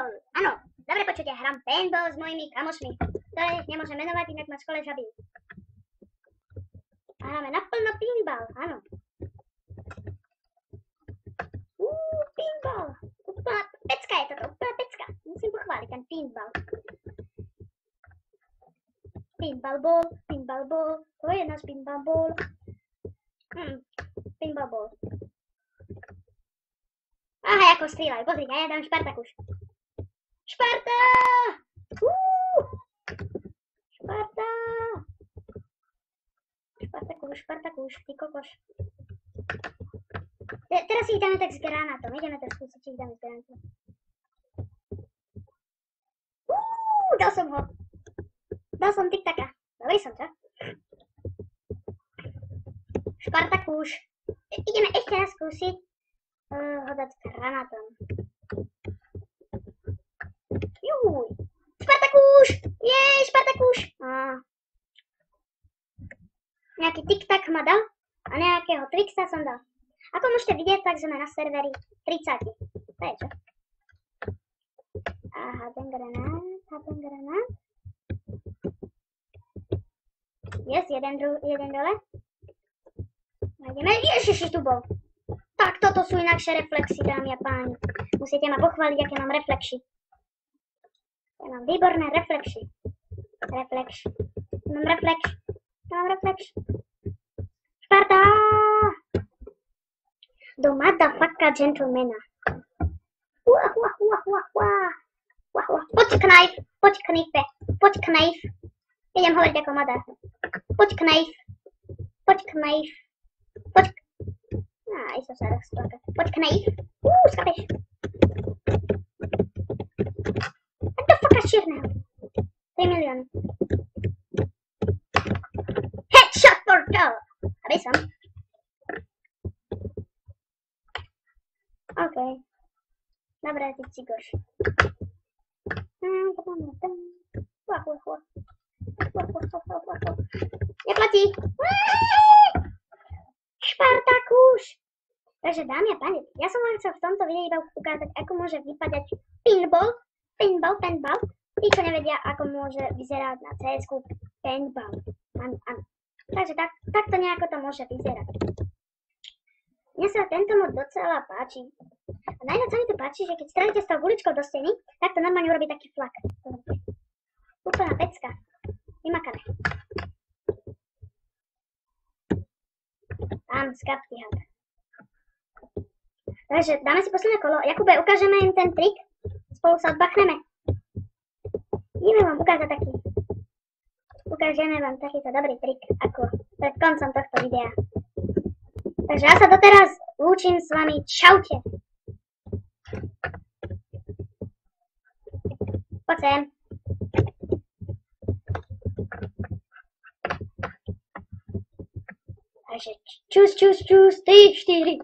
paintball. Áno, dobre počujete, hram paintball s mojimi kamošmi. To je, nemôžem menovať, inak ma v škole zabijú. A hráme naplno paintball, áno. Paintball. Úplná pecka je toto, úplná pecka. Musím pochváliť ten paintball. Paintball ball, to je náš paintball ball. Paintball ball. Aha, ako strieľajú, pozrite, ja dám Špartakuš. Šparta! Šparta! Špartakuš, ty kokoš. Teraz si ich dáme tak s granátom, ideme to skúsiť, či ich dáme s granátom. Dal som ho. Dal som tiktaka. Dobrý som, čo? Špartakuš. Ideme ešte raz skúsiť ho dať s granátom. Juj. Špartakuš! Jej, Špartakuš! Nejaký tiktak ma dal a nejakého trixa som dal. Ako môžete vidieť, tak sme na serveri 30. To je čo? A hádam granát. Yes, jeden dole. Nájdeme. Ježiši, tu bol. Tak toto sú inakšie reflexy, dámy a páni. Musíte ma pochváliť, aké mám reflexy. Ja mám výborné reflexy. Mám reflex. Sparta! Do motherfucka gentlemana. Poď knife. Idem hovoriť ako mada. Poď knife. Isto sa rozplakať. Poď knife. Skapeš. Tak do fucka čierneho. 3 milióny. Headshot for dog. Aby som. OK. Dobre, ty cigoš. Neplatí. Špartakuš. Takže dámy a páni, ja som vám chcel v tomto videu iba ukázať, ako môže vypadať paintball. Tí, čo nevedia, ako môže vyzerať na CS-ku paintball. Áno. Takže takto nejako to môže vyzerať. Mne sa tento mod docela páči. A najviac sa mi to páči, že keď strelíte s tou guličkou do steny, tak to normálne urobí taký flak. Úplná pecka. Vymakané. Tam skapky hada. Takže dáme si posledné kolo. Jakube, ukážeme im ten trik. Spolu sa odbachneme. Ideme vám ukázať taký. Ukážeme vám takýto dobrý trik, ako pred koncom tohto videa. Takže ja sa doteraz lúčim s vami. Čaute. Poď sem. Takže čus, 3, 4,